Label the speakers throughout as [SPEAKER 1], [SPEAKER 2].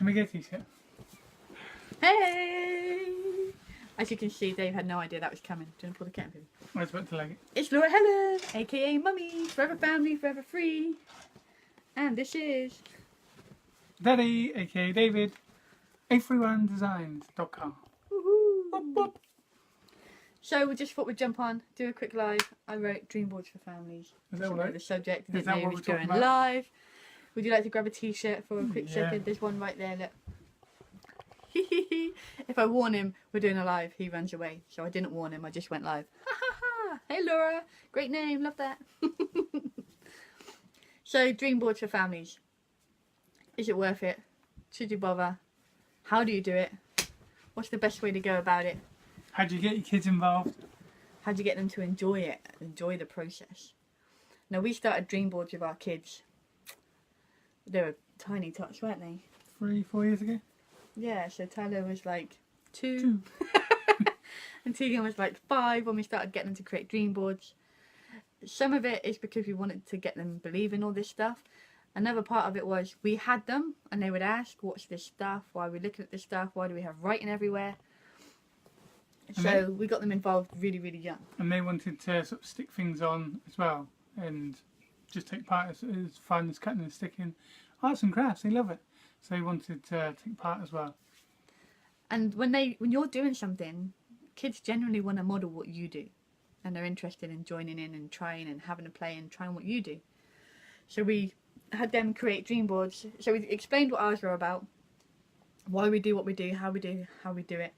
[SPEAKER 1] Can we get a t-shirt?
[SPEAKER 2] Hey! As you can see, Dave had no idea that was coming. Do you want to pull the curtain, baby?
[SPEAKER 1] I was about to leg it.
[SPEAKER 2] It's Laura Helen, aka Mummy, forever family, forever free. And this is...
[SPEAKER 1] Daddy, aka David, a31designs.com.
[SPEAKER 2] Woohoo! So we just thought we'd jump on, do a quick live. I wrote Dream Boards for Families.
[SPEAKER 1] Is that right?
[SPEAKER 2] The subject.
[SPEAKER 1] Is that
[SPEAKER 2] Didn't know
[SPEAKER 1] what
[SPEAKER 2] he was
[SPEAKER 1] we're talking
[SPEAKER 2] going
[SPEAKER 1] about?
[SPEAKER 2] live. Would you like to grab a t-shirt for a quick second? There's one right there, look. If I warn him we're doing a live, he runs away. So I didn't warn him, I just went live. Ha ha ha! Hey Laura, great name, love that. So, Dream Boards for Families. Is it worth it? Should you bother? How do you do it? What's the best way to go about it?
[SPEAKER 1] How do you get your kids involved?
[SPEAKER 2] How do you get them to enjoy it? Enjoy the process. Now, we started Dream Boards with our kids. They were tiny tots, weren't they?
[SPEAKER 1] 3-4 years ago?
[SPEAKER 2] Yeah, so Tyler was like 2. And Tegan was like 5 when we started getting them to create dream boards. Some of it is because we wanted to get them believe in all this stuff. Another part of it was we had them and they would ask, what's this stuff? Why are we looking at this stuff? Why do we have writing everywhere? So we got them involved really, really young.
[SPEAKER 1] And they wanted to sort of stick things on as well and just take part as fun as cutting and sticking. Arts and crafts, they love it. So they wanted to take part as well.
[SPEAKER 2] And when you're doing something, kids generally want to model what you do. And they're interested in joining in and trying and having a play and trying what you do. So we had them create dream boards. So we explained what ours were about, why we do what we do, how we do it.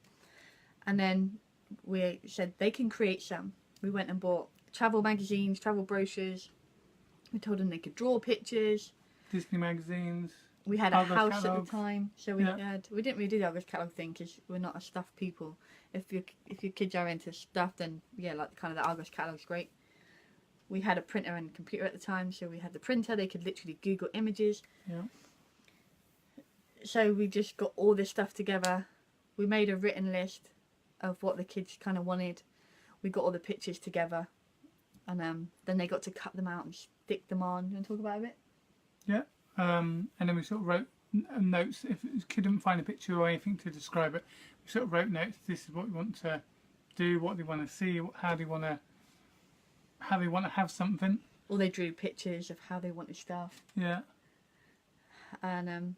[SPEAKER 2] And then we said they can create some. We went and bought travel magazines, travel brochures. We told them they could draw pictures.
[SPEAKER 1] Disney magazines.
[SPEAKER 2] We had a
[SPEAKER 1] Argos
[SPEAKER 2] house
[SPEAKER 1] catalogue.
[SPEAKER 2] at the time, so we didn't really do the Argos catalogue thing because we're not a stuff people. If your kids are into stuff, then yeah, like kind of the Argos catalogue's great. We had a printer and computer at the time, so we had the printer. They could literally Google images.
[SPEAKER 1] Yeah.
[SPEAKER 2] So we just got all this stuff together. We made a written list of what the kids kind of wanted. We got all the pictures together, and then they got to cut them out and stick them on. You want to talk about it a bit?
[SPEAKER 1] Yeah. And then we sort of wrote notes. If we couldn't find a picture or anything to describe it, we sort of wrote notes. This is what we want to do, what they want to see, how they want to have something.
[SPEAKER 2] Or they drew pictures of how they wanted stuff.
[SPEAKER 1] Yeah.
[SPEAKER 2] And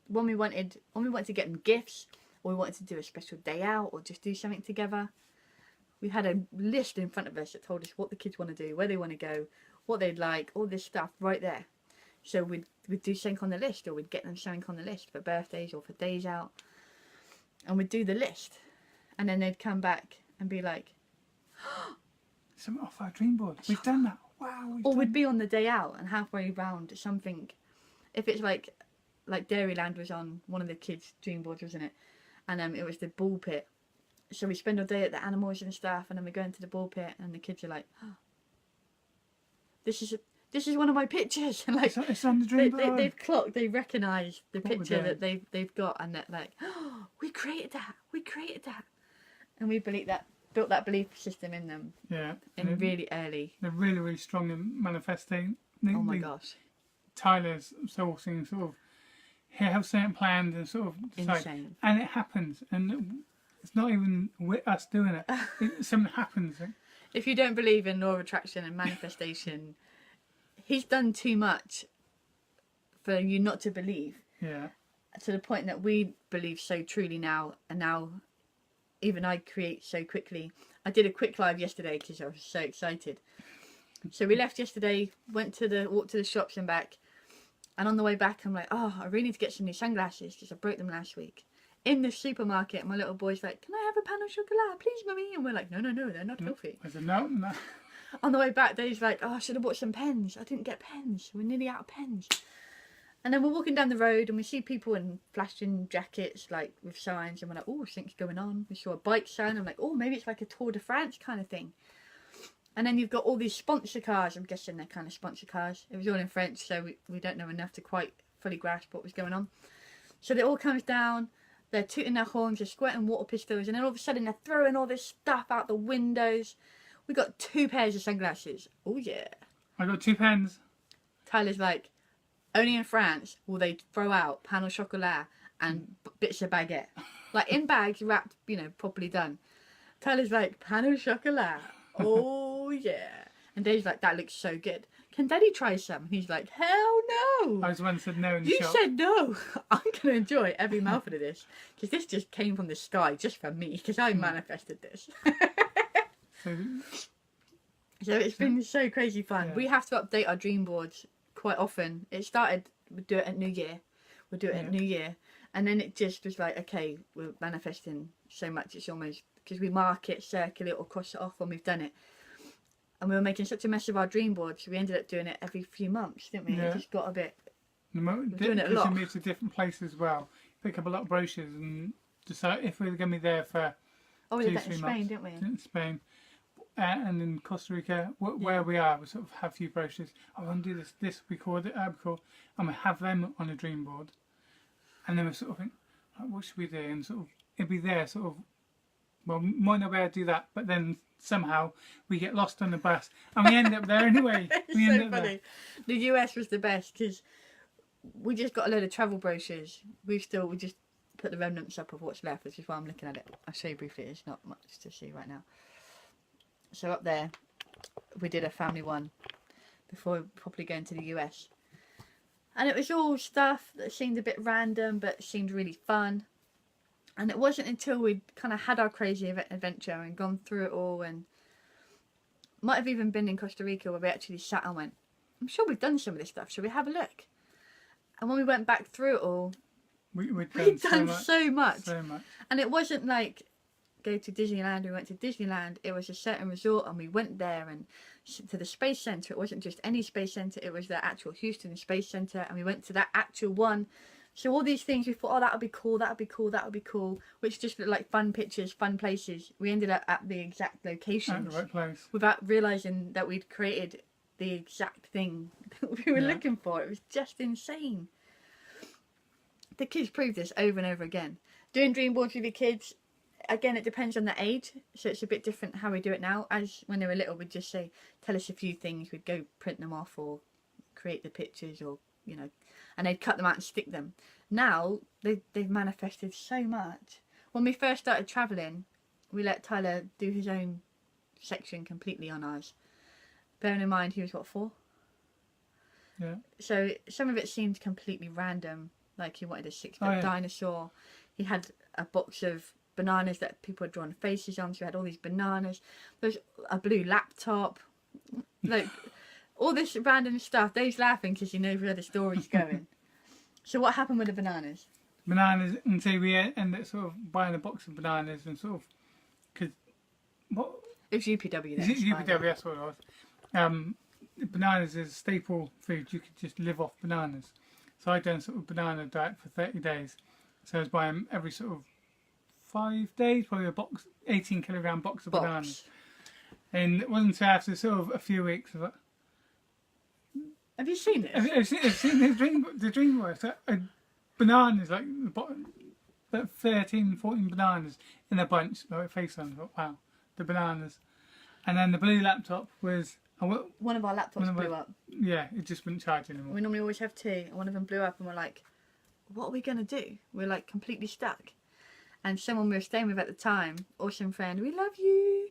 [SPEAKER 2] when we wanted to get them gifts, or we wanted to do a special day out, or just do something together, we had a list in front of us that told us what the kids want to do, where they want to go, what they'd like, all this stuff right there. So we'd do something on the list, or we'd get them something on the list for birthdays or for days out. And we'd do the list. And then they'd come back and be like,
[SPEAKER 1] Something off our dream board. We've done that. Wow.
[SPEAKER 2] Or we'd be on the day out and halfway round something. If it's like Dairyland was on one of the kids' dream boards, wasn't it? And it was the ball pit. So we spend all day at the animals and stuff, and then we go into the ball pit, and the kids are like, oh, this is one of my pictures. And like,
[SPEAKER 1] it's on the dream board.
[SPEAKER 2] They've clocked, they recognise the
[SPEAKER 1] What we're
[SPEAKER 2] picture
[SPEAKER 1] doing.
[SPEAKER 2] that they've got, and they're like, oh, we created that. And we built that belief system in them.
[SPEAKER 1] Yeah.
[SPEAKER 2] Really early.
[SPEAKER 1] They're really, really strong in manifesting.
[SPEAKER 2] Oh my gosh.
[SPEAKER 1] Tyler's sourcing sort of, he has certain plans and sort of decide.
[SPEAKER 2] Insane.
[SPEAKER 1] And it happens. And it's not even us doing it. Something happens.
[SPEAKER 2] If you don't believe in law of attraction and manifestation, he's done too much for you not to believe.
[SPEAKER 1] Yeah.
[SPEAKER 2] To the point that we believe so truly now, and now even I create so quickly. I did a quick live yesterday because I was so excited. So we left yesterday, walked to the shops and back, and on the way back I'm like, oh, I really need to get some new sunglasses because I broke them last week. In the supermarket, my little boy's like, can I have a pan au chocolat, please, mummy? And we're like, no, they're not healthy.
[SPEAKER 1] I said, no.
[SPEAKER 2] On the way back, Dave's like, oh, I should have bought some pens. I didn't get pens. We're nearly out of pens. And then we're walking down the road and we see people in flashing jackets, like with signs, and we're like, oh, something's going on. We saw a bike sign. I'm like, oh, maybe it's like a Tour de France kind of thing. And then you've got all these sponsor cars. I'm guessing they're kind of sponsor cars. It was all in French, so we don't know enough to quite fully grasp what was going on. So it all comes down. They're tooting their horns, they're squirting water pistols, and then all of a sudden they're throwing all this stuff out the windows. We got 2 pairs of sunglasses. Oh yeah.
[SPEAKER 1] I got 2 pens.
[SPEAKER 2] Tyler's like, only in France will they throw out pain au chocolat and bits of baguette. Like in bags, wrapped, you know, properly done. Tyler's like, pain au chocolat. Oh, yeah. And Dave's like, that looks so good. Can Daddy try some? And he's like, hell no.
[SPEAKER 1] I was the one that said no in the
[SPEAKER 2] You
[SPEAKER 1] shop.
[SPEAKER 2] said no. I'm going to enjoy every mouthful of this. Because this just came from the sky just for me. Because I manifested this. So it's been so crazy fun.
[SPEAKER 1] Yeah.
[SPEAKER 2] We have to update our dream boards quite often. It started, we'd do it at New Year. We'll do it at New Year. And then it just was like, okay, we're manifesting so much. It's almost, because we mark it, circle it, or cross it off when we've done it. And we were making such a mess of our dream board, so we ended up doing it every few months, didn't we?
[SPEAKER 1] Yeah.
[SPEAKER 2] It just got a bit...
[SPEAKER 1] Doing
[SPEAKER 2] it a lot.
[SPEAKER 1] We move to different places as well. Pick up a lot of brochures and decide if we're going to be there for
[SPEAKER 2] Oh, we did
[SPEAKER 1] 2-3
[SPEAKER 2] that in Spain,
[SPEAKER 1] months.
[SPEAKER 2] didn't we?
[SPEAKER 1] In Spain. And in Costa Rica, where we are, we sort of have a few brochures. I want to do this we call it, cool. And we have them on a dream board. And then we sort of think, like, what should we do? And sort of, it'll be there, sort of, well, we might not be able to do that, but then somehow we get lost on the bus and we end up there anyway.
[SPEAKER 2] It's
[SPEAKER 1] We
[SPEAKER 2] so
[SPEAKER 1] end up
[SPEAKER 2] funny.
[SPEAKER 1] there.
[SPEAKER 2] The US was the best, because we just got a load of travel brochures. We just put the remnants up of what's left, which is why I'm looking at it. I'll show you briefly, it's not much to see right now. So up there, we did a family one before probably going to the US. And it was all stuff that seemed a bit random, but seemed really fun. And it wasn't until we'd kind of had our crazy adventure and gone through it all, and might have even been in Costa Rica, where we actually sat and went, I'm sure we've done some of this stuff, shall we have a look? And when we went back through it all, we'd done so much. And it wasn't like go to Disneyland. We went to Disneyland. It was a certain resort, and we went there and to the Space Center. It wasn't just any Space Center. It was the actual Houston Space Center, and we went to that actual one. So all these things, we thought, oh, that would be cool, that would be cool, that would be cool, which just looked like fun pictures, fun places. We ended up at the exact locations.
[SPEAKER 1] At the right place.
[SPEAKER 2] Without realising that we'd created the exact thing that we were looking for. It was just insane. The kids proved this over and over again. Doing dream boards with your kids, again, it depends on the age. So it's a bit different how we do it now. As when they were little, we'd just say, tell us a few things. We'd go print them off or create the pictures, or, you know, and they'd cut them out and stick them. Now, they've manifested so much. When we first started travelling, we let Tyler do his own section completely on ours. Bearing in mind he was, what, 4?
[SPEAKER 1] Yeah.
[SPEAKER 2] So some of it seemed completely random. Like he wanted a 6-foot dinosaur. He had a box of bananas that people had drawn faces on. So he had all these bananas. There's a blue laptop. Like... all this random stuff. Dave's laughing because he knows where the story's going. So what happened with the bananas?
[SPEAKER 1] Bananas, until we end up sort of buying a box of bananas and sort of, because what?
[SPEAKER 2] It was UPW then.
[SPEAKER 1] UPW, that's what it was. Bananas is a staple food. You could just live off bananas. So I'd done sort of banana diet for 30 days. So I was buying every sort of 5 days, probably a box, 18-kilogram box of bananas. And it wasn't until after sort of a few weeks of it.
[SPEAKER 2] Have you seen it?
[SPEAKER 1] I've seen the dream board. So, bananas, like about 13, 14 bananas in a bunch, like face on. I thought, wow, the bananas. And then the blue laptop was...
[SPEAKER 2] one of our laptops blew up.
[SPEAKER 1] Yeah, it just wouldn't charge anymore.
[SPEAKER 2] We normally always have 2, and one of them blew up, and we're like, what are we going to do? We're like completely stuck. And someone we were staying with at the time, awesome friend, we love you,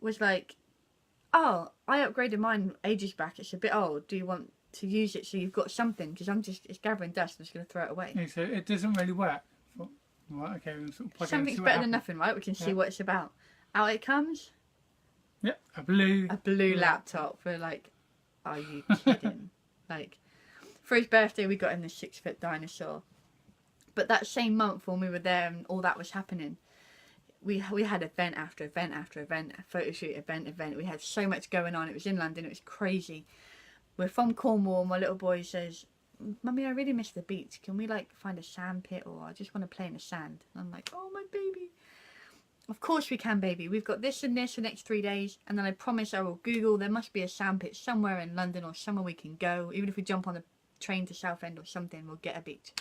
[SPEAKER 2] was like, oh, I upgraded mine ages back. It's a bit old. Do you want to use it so you've got something? Because it's gathering dust. I'm just going to throw it away.
[SPEAKER 1] Yeah, so it doesn't really work. Right, okay, we'll sort of plug
[SPEAKER 2] Something's
[SPEAKER 1] in,
[SPEAKER 2] better than nothing, right? We can see what it's about. Out it comes.
[SPEAKER 1] Yep, a blue
[SPEAKER 2] laptop. We're like, are you kidding? Like, for his birthday, we got him this 6-foot dinosaur. But that same month when we were there and all that was happening, we had event after event after event, a photo shoot, event. We had so much going on. It was in London. It was crazy. We're from Cornwall. My little boy says, Mummy, I really miss the beach. Can we like find a sand pit, or I just want to play in the sand? And I'm like, oh, my baby. Of course we can, baby. We've got this and this for the next 3 days. And then I promise I will Google. There must be a sand pit somewhere in London or somewhere we can go. Even if we jump on the train to Southend or something, we'll get a beach.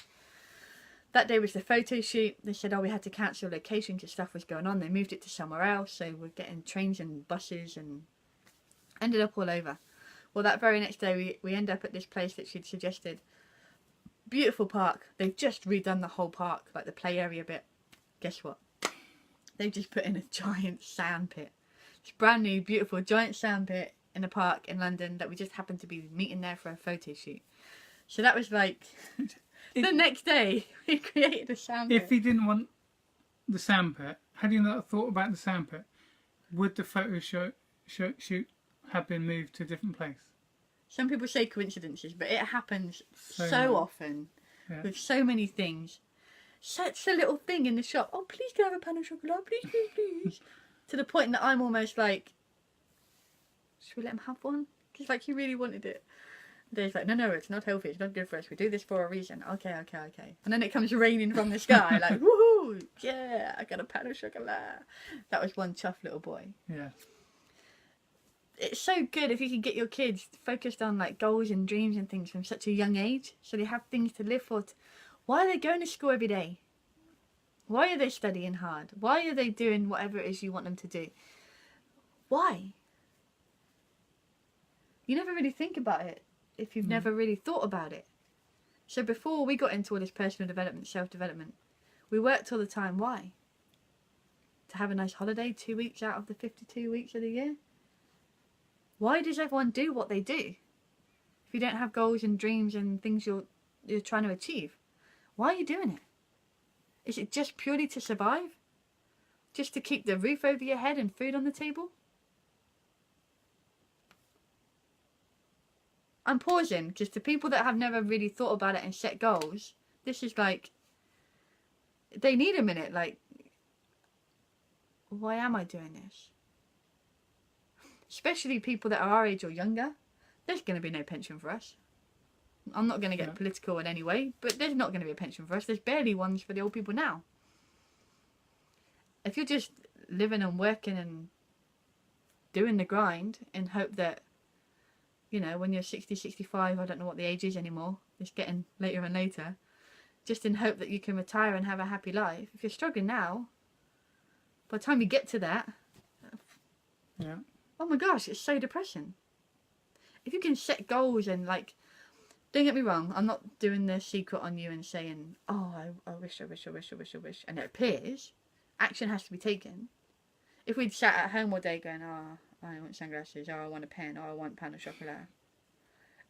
[SPEAKER 2] That day was the photo shoot. They said, oh, we had to cancel location because stuff was going on. They moved it to somewhere else. So we're getting trains and buses and ended up all over. Well, that very next day, we end up at this place that she'd suggested. Beautiful park. They've just redone the whole park, like the play area bit. Guess what? They've just put in a giant sand pit. It's brand new, beautiful, giant sand pit in a park in London that we just happened to be meeting there for a photo shoot. So that was like the next day we created a sand pit.
[SPEAKER 1] If he didn't want the sand pit, had you not thought about the sand pit, would the photo shoot have been moved to a different place?
[SPEAKER 2] Some people say coincidences, but it happens
[SPEAKER 1] So
[SPEAKER 2] so
[SPEAKER 1] much.
[SPEAKER 2] often
[SPEAKER 1] Yeah.
[SPEAKER 2] with so many things. Such a little thing in the shop. Oh, please can I have a pan of chocolate? Please, please, please. To the point that I'm almost like, should we let him have one? Because like he really wanted it. Dave's like, no, it's not healthy. It's not good for us. We do this for a reason. Okay. And then it comes raining from the sky. Like, woohoo! Yeah, I got a pan of chocolate. That was one chuffed little boy.
[SPEAKER 1] Yeah.
[SPEAKER 2] It's so good if you can get your kids focused on like goals and dreams and things from such a young age, so they have things to live for. Why are they going to school every day? Why are they studying hard? Why are they doing whatever it is you want them to do? Why? You never really think about it if you've never really thought about it. So before we got into all this personal development, self-development, we worked all the time. Why? To have a nice holiday 2 weeks out of the 52 weeks of the year? Why does everyone do what they do if you don't have goals and dreams and things you're trying to achieve? Why are you doing it? Is it just purely to survive? Just to keep the roof over your head and food on the table? I'm pausing because to people that have never really thought about it and set goals, this is like, they need a minute. Like, why am I doing this? Especially people that are our age or younger, there's going to be no pension for us. I'm not going to get political in any way, but there's not going to be a pension for us. There's barely ones for the old people now. If you're just living and working and doing the grind in hope that, you know, when you're 60, 65, I don't know what the age is anymore, it's getting later and later, just in hope that you can retire and have a happy life. If you're struggling now, by the time you get to that,
[SPEAKER 1] Yeah.
[SPEAKER 2] oh my gosh, it's so depressing. If you can set goals and like, don't get me wrong, I'm not doing the secret on you and saying, oh, I wish, and it appears. Action has to be taken. If we'd sat at home all day going, oh, I want sunglasses, oh, I want a pen, oh, I want a pan of chocolate,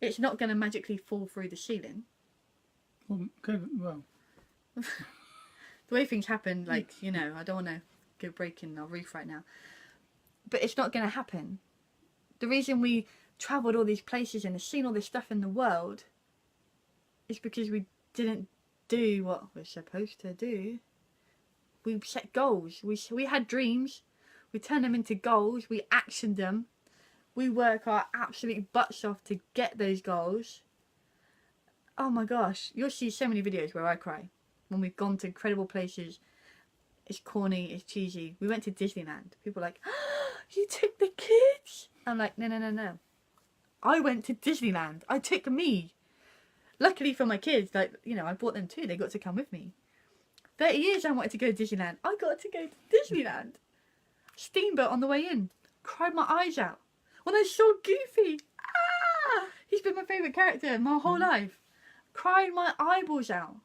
[SPEAKER 2] it's not going to magically fall through the ceiling.
[SPEAKER 1] Well, good. Well,
[SPEAKER 2] The way things happen, like, you know, I don't want to go breaking our roof right now. But it's not going to happen. The reason we travelled all these places and have seen all this stuff in the world is because we didn't do what we're supposed to do. We set goals. We had dreams. We turned them into goals. We actioned them. We work our absolute butts off to get those goals. Oh my gosh. You'll see so many videos where I cry. When we've gone to incredible places. It's corny, it's cheesy. We went to Disneyland. People are like, oh, you took the kids? I'm like, no. I went to Disneyland. I took me. Luckily for my kids, like, you know, I brought them too. They got to come with me. 30 years I wanted to go to Disneyland. I got to go to Disneyland. Steamboat on the way in. Cried my eyes out. When I saw Goofy. He's been my favourite character my whole life. Cried my eyeballs out.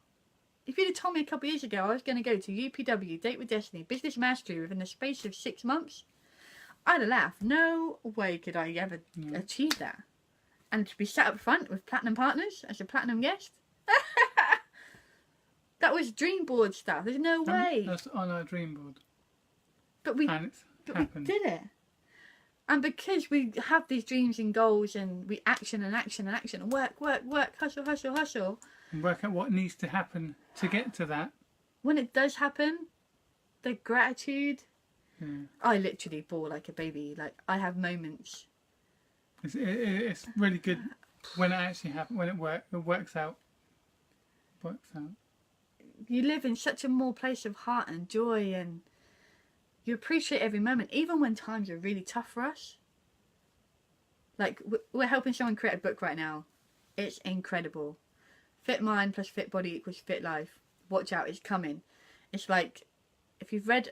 [SPEAKER 2] If you'd have told me a couple of years ago I was going to go to UPW, Date with Destiny, Business Mastery within the space of 6 months, I'd have laughed. No way could I ever achieve that. And to be sat up front with Platinum Partners as a Platinum guest. That was dream board stuff. There's no way.
[SPEAKER 1] That's on our dream board.
[SPEAKER 2] But we
[SPEAKER 1] And it's happened.
[SPEAKER 2] did it. And because we have these dreams and goals and we action and work, hustle.
[SPEAKER 1] And work out what needs to happen to get to that.
[SPEAKER 2] When it does happen, the gratitude.
[SPEAKER 1] Yeah.
[SPEAKER 2] I literally bawl like a baby. Like, I have moments.
[SPEAKER 1] It's really good when it actually happens, when it works out.
[SPEAKER 2] You live in such a more place of heart and joy, and you appreciate every moment, even when times are really tough for us. Like, we're helping someone create a book right now. It's incredible. Fit mind plus fit body equals fit life. Watch out, it's coming. It's like, if you've read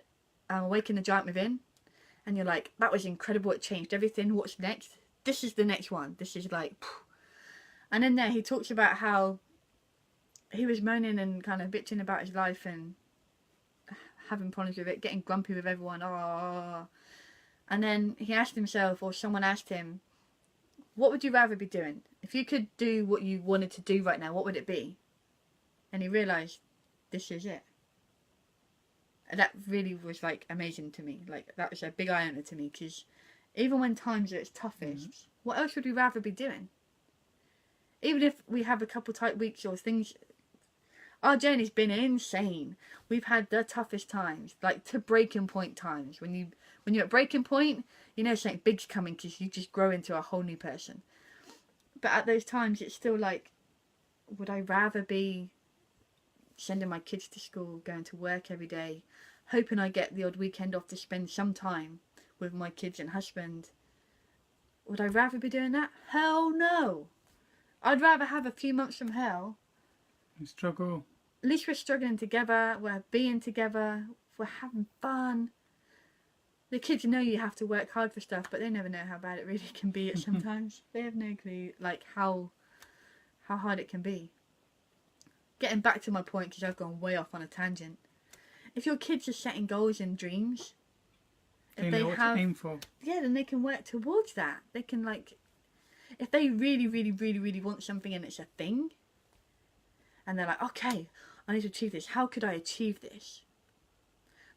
[SPEAKER 2] Awaken the Giant Within, and you're like, that was incredible, it changed everything, what's next? This is the next one. This is like, phew. And in there he talks about how he was moaning and kind of bitching about his life and having problems with it, getting grumpy with everyone. Oh. And then he asked himself, or someone asked him, what would you rather be doing? If you could do what you wanted to do right now, what would it be? And he realised, this is it. And that really was like amazing to me. Like, that was a big eye opener to me, because even when times are its toughest, what else would we rather be doing? Even if we have a couple tight weeks or things, our journey's been insane. We've had the toughest times, like to breaking point times. When you're at breaking point, you know something big's coming, because you just grow into a whole new person. But at those times, it's still like, would I rather be sending my kids to school, going to work every day, hoping I get the odd weekend off to spend some time with my kids and husband? Would I rather be doing that? Hell no. I'd rather have a few months from hell.
[SPEAKER 1] And struggle.
[SPEAKER 2] At least we're struggling together, we're being together, we're having fun. The kids know you have to work hard for stuff, but they never know how bad it really can be at sometimes. They have no clue, like, how hard it can be. Getting back to my point, because I've gone way off on a tangent. If your kids are setting goals and dreams, if they
[SPEAKER 1] know what to aim for.
[SPEAKER 2] Yeah, then they can work towards that. They can, like, if they really, really, really, really want something and it's a thing, and they're like, okay, I need to achieve this. How could I achieve this?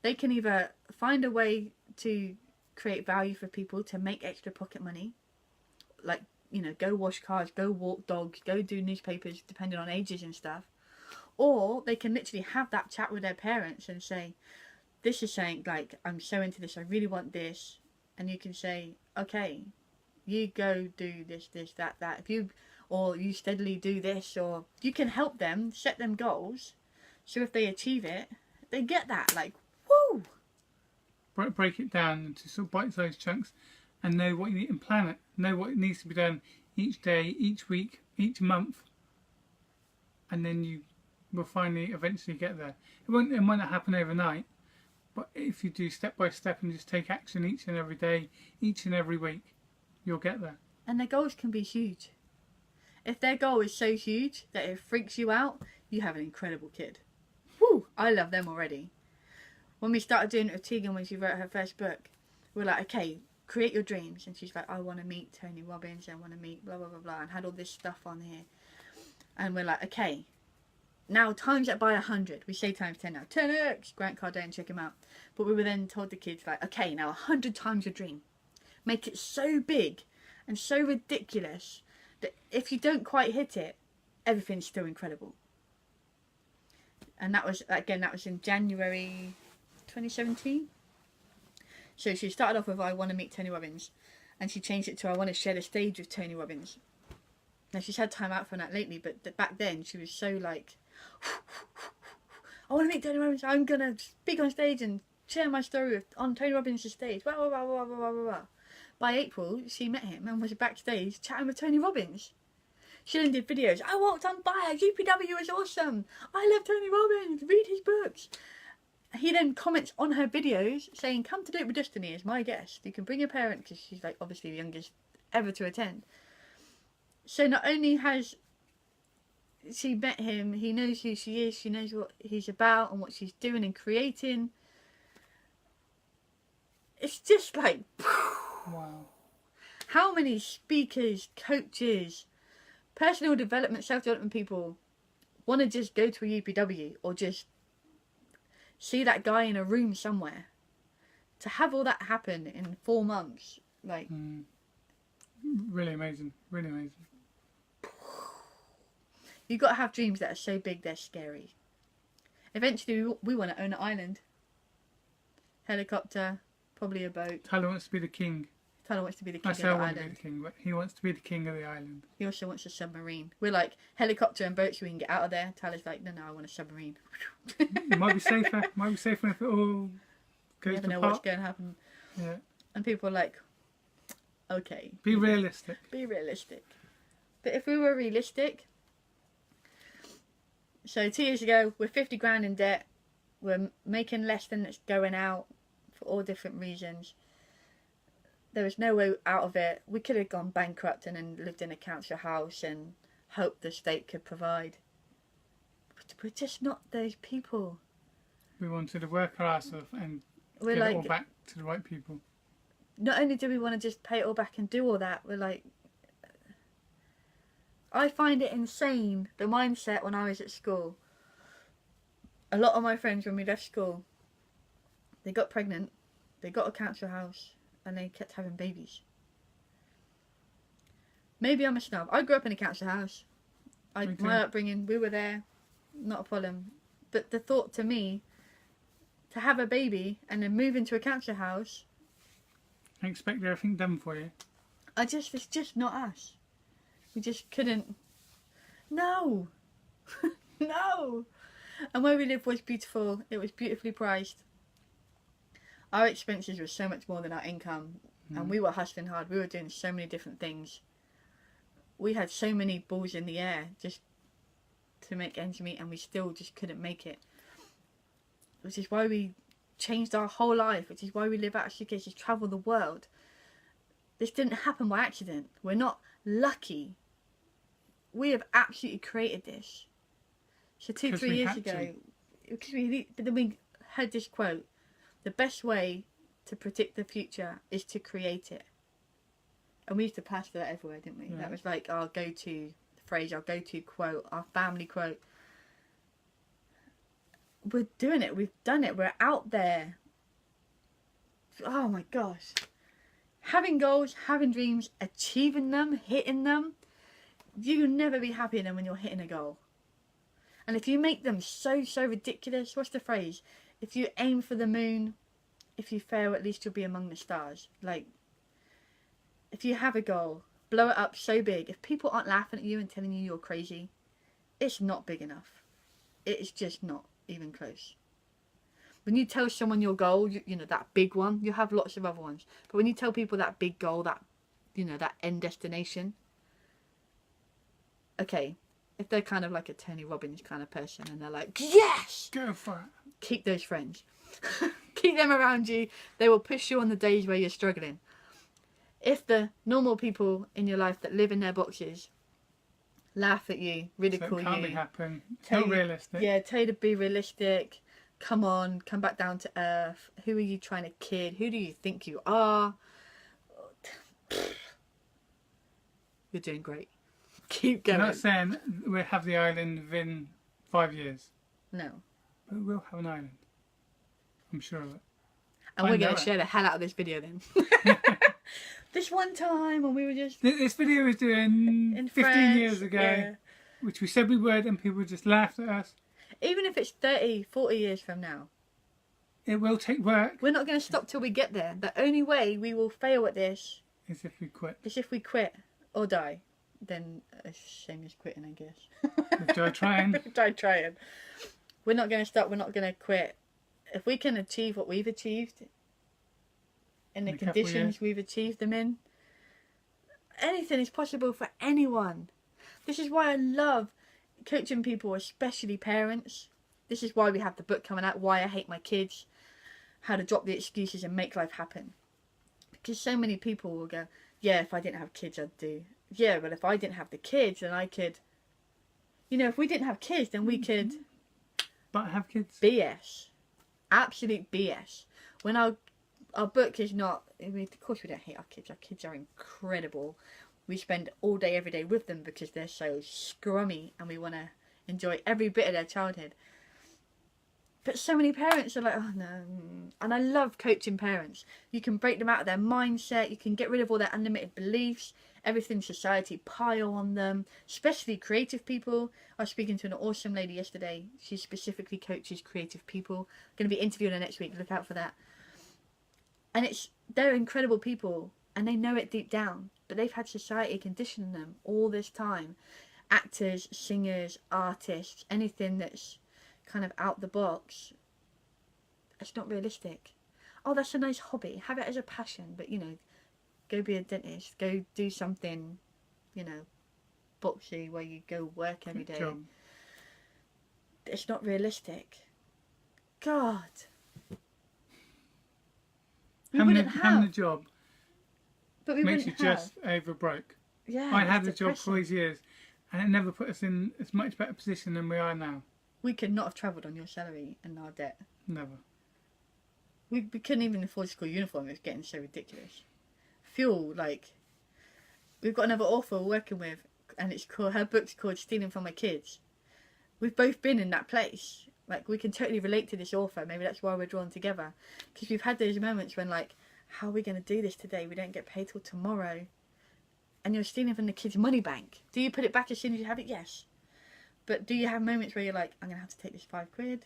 [SPEAKER 2] They can either find a way to create value for people to make extra pocket money, like, you know, go wash cars, go walk dogs, go do newspapers, depending on ages and stuff. Or they can literally have that chat with their parents and say, this is saying, like, I'm so into this, I really want this. And you can say, okay, you go do this, that. Or you steadily do this, or you can help them, set them goals. So if they achieve it, they get that, like, woo!
[SPEAKER 1] Break it down into sort of bite-sized chunks and know what you need and plan it. Know what needs to be done each day, each week, each month. And then you will finally eventually get there. It might not happen overnight, but if you do step by step and just take action each and every day, each and every week, you'll get there.
[SPEAKER 2] And their goals can be huge. If their goal is so huge that it freaks you out, you have an incredible kid. Woo! I love them already. When we started doing it with Tegan when she wrote her first book, we were like, okay, create your dreams. And she's like, I want to meet Tony Robbins, I want to meet blah, blah, blah, blah, and had all this stuff on here. And we're like, okay, now times that by 100. We say times 10 now. 10x! Grant Cardone, check him out. But we were then told the kids, like, okay, now 100 times your dream. Make it so big and so ridiculous that if you don't quite hit it, everything's still incredible. And that was in January 2017. So she started off with, I want to meet Tony Robbins. And she changed it to, I want to share the stage with Tony Robbins. Now, she's had time out from that lately, but back then she was so like, I want to meet Tony Robbins. I'm going to speak on stage and share my story on Tony Robbins' stage. Blah, blah, blah, blah, blah, blah, blah. By April, she met him and was backstage chatting with Tony Robbins. She then did videos. I walked on by. UPW is awesome. I love Tony Robbins. Read his books. He then comments on her videos saying, come to Do It With Destiny as my guest. You can bring your parent, because she's like obviously the youngest ever to attend. So not only has she met him, he knows who she is, she knows what he's about and what she's doing and creating. It's just like,
[SPEAKER 1] wow.
[SPEAKER 2] How many speakers, coaches, personal development, self-development people want to just go to a UPW or just see that guy in a room somewhere? To have all that happen in 4 months, like...
[SPEAKER 1] Really amazing, really amazing.
[SPEAKER 2] You've got to have dreams that are so big they're scary. Eventually we want to own an island. Helicopter, probably a boat.
[SPEAKER 1] Tyler wants to be the king.
[SPEAKER 2] Tyler wants to be the king of the
[SPEAKER 1] I want
[SPEAKER 2] island.
[SPEAKER 1] to be the king, but he wants to be the king of the island.
[SPEAKER 2] He also wants a submarine. We're like, helicopter and boat so we can get out of there. Tyler's like, no, I want a submarine.
[SPEAKER 1] It might be safer. Might be safer if it all goes
[SPEAKER 2] You never
[SPEAKER 1] to
[SPEAKER 2] know
[SPEAKER 1] pot.
[SPEAKER 2] what's going to happen.
[SPEAKER 1] Yeah.
[SPEAKER 2] And people are like, okay.
[SPEAKER 1] Be realistic.
[SPEAKER 2] Be realistic. But if we were realistic... So 2 years ago, we're 50 grand in debt. We're making less than it's going out for all different reasons. There was no way out of it. We could have gone bankrupt and then lived in a council house and hoped the state could provide. we're just not those people.
[SPEAKER 1] We wanted to work our ass off and
[SPEAKER 2] We're
[SPEAKER 1] get
[SPEAKER 2] like,
[SPEAKER 1] it all back to the right people.
[SPEAKER 2] not only do we want to just pay it all back and do all that, we're like, I find it insane, the mindset when I was at school. A lot of my friends, when we left school, they got pregnant, they got a council house, and they kept having babies. Maybe I'm a snob. I grew up in a council house. My upbringing, we were there, not a problem. But the thought to me, to have a baby and then move into a council house,
[SPEAKER 1] I expect everything done for you.
[SPEAKER 2] it's just not us. We just couldn't. No. No. And where we lived was beautiful. It was beautifully priced. Our expenses were so much more than our income. And we were hustling hard. We were doing so many different things. We had so many balls in the air just to make ends meet, and we still just couldn't make it. Which is why we changed our whole life. Which is why we live out of suitcases, travel the world. This didn't happen by accident. We're not lucky. We have absolutely created this. So 2-3 years ago, because we heard this quote: the best way to predict the future is to create it. And we used to plaster that everywhere, didn't we? Yeah. That was like our go-to phrase, our go-to quote, our family quote. We're doing it. We've done it. We're out there. Oh my gosh. Having goals, having dreams, achieving them, hitting them. You'll never be happier than when you're hitting a goal. And if you make them so ridiculous, what's the phrase? If you aim for the moon, if you fail, at least you'll be among the stars. Like, if you have a goal, blow it up so big. If people aren't laughing at you and telling you you're crazy, it's not big enough. It is just not even close. When you tell someone your goal, you know, that big one, you have lots of other ones. But when you tell people that big goal, that, you know, that end destination, okay, if they're kind of like a Tony Robbins kind of person and they're like, yes!
[SPEAKER 1] Go for it.
[SPEAKER 2] Keep those friends. Keep them around you. They will push you on the days where you're struggling. If the normal people in your life that live in their boxes laugh at you, ridicule you,
[SPEAKER 1] can't be happen. It's not realistic.
[SPEAKER 2] Yeah, tell you to be realistic. Come on, come back down to earth. Who are you trying to kid? Who do you think you are? You're doing great. Keep going.
[SPEAKER 1] I'm not saying we'll have the island within 5 years.
[SPEAKER 2] No.
[SPEAKER 1] But we'll have an island. I'm sure of it.
[SPEAKER 2] And we're going to share the hell out of this video then. This one time when we were just...
[SPEAKER 1] This video was doing 15
[SPEAKER 2] France,
[SPEAKER 1] years ago,
[SPEAKER 2] yeah.
[SPEAKER 1] Which we said we would, and people just laughed at us.
[SPEAKER 2] Even if it's 30, 40 years from now.
[SPEAKER 1] It will take work.
[SPEAKER 2] We're not going to stop till we get there. The only way we will fail at this...
[SPEAKER 1] is if we quit.
[SPEAKER 2] Is if we quit or die. Then it's the same as quitting, I guess.
[SPEAKER 1] We've tried trying.
[SPEAKER 2] We've tried trying. We're not going to stop. We're not going to quit. If we can achieve what we've achieved in the conditions we've achieved them in, anything is possible for anyone. This is why I love coaching people, especially parents. This is why we have the book coming out, Why I Hate My Kids, How to Drop the Excuses and Make Life Happen. Because so many people will go, yeah, if I didn't have kids, I'd do. Yeah, but if I didn't have the kids, then I could... You know, if we didn't have kids, then we could...
[SPEAKER 1] But have kids.
[SPEAKER 2] BS. Absolute BS. When our book is not... I mean, of course we don't hate our kids. Our kids are incredible. We spend all day, every day with them because they're so scrummy and we want to enjoy every bit of their childhood. But so many parents are like, oh no. And I love coaching parents. You can break them out of their mindset. You can get rid of all their unlimited beliefs. Everything society pile on them. Especially creative people. I was speaking to an awesome lady yesterday. She specifically coaches creative people. I'm going to be interviewing her next week. Look out for that. And they're incredible people. And they know it deep down. But they've had society conditioning them all this time. Actors, singers, artists, anything that's kind of out the box, it's not realistic. Oh, that's a nice hobby, have it as a passion, but you know, go be a dentist, go do something, you know, boxy where you go work every day. It's not realistic. God,
[SPEAKER 1] having a job
[SPEAKER 2] but we
[SPEAKER 1] makes you
[SPEAKER 2] wouldn't have.
[SPEAKER 1] just over broke.
[SPEAKER 2] Yeah,
[SPEAKER 1] I had a job for all these years and it never put us in as much better position than we are now.
[SPEAKER 2] we could not have travelled on your salary and our debt.
[SPEAKER 1] Never.
[SPEAKER 2] We couldn't even afford school uniform. It was getting so ridiculous. Fuel, like, we've got another author we're working with, and it's called, her book's called Stealing from My Kids. We've both been in that place. Like, we can totally relate to this author. Maybe that's why we're drawn together. Because we've had those moments when, like, how are we going to do this today? We don't get paid till tomorrow. And you're stealing from the kids' money bank. Do you put it back as soon as you have it? Yes. But do you have moments where you're like, I'm going to have to take this £5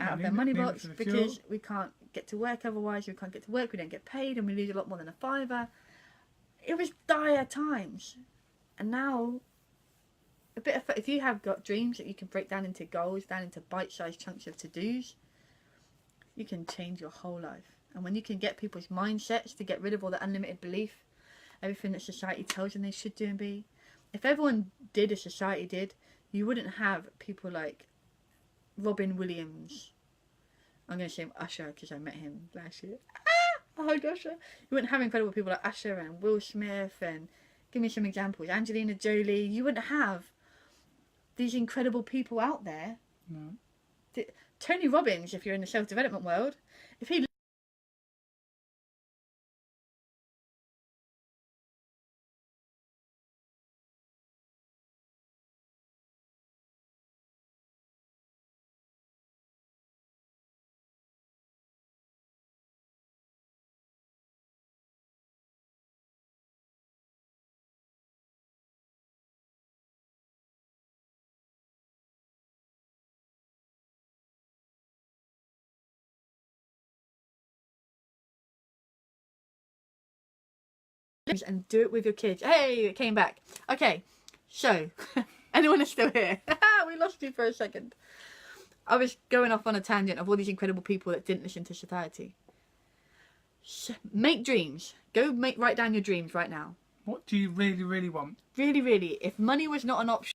[SPEAKER 2] out of their money box because we can't get to work otherwise. We can't get to work, we don't get paid, and we lose a lot more than a £5. It was dire times. And now, if you have got dreams that you can break down into goals, down into bite-sized chunks of to-dos, you can change your whole life. And when you can get people's mindsets to get rid of all the unlimited belief, everything that society tells them they should do and be. If everyone did as society did, you wouldn't have people like Robin Williams. I'm going to say Usher because I met him last year. I heard Usher. You wouldn't have incredible people like Usher and Will Smith and, give me some examples, Angelina Jolie. You wouldn't have these incredible people out there.
[SPEAKER 1] No.
[SPEAKER 2] Tony Robbins, if you're in the self-development world, if he and do it with your kids. Hey, it came back. Okay, so anyone is still here? We lost you for a second. I was going off on a tangent of all these incredible people that didn't listen to society. So, make dreams. Write down your dreams right now.
[SPEAKER 1] What do you really, really want?
[SPEAKER 2] Really, really. If money was not an option.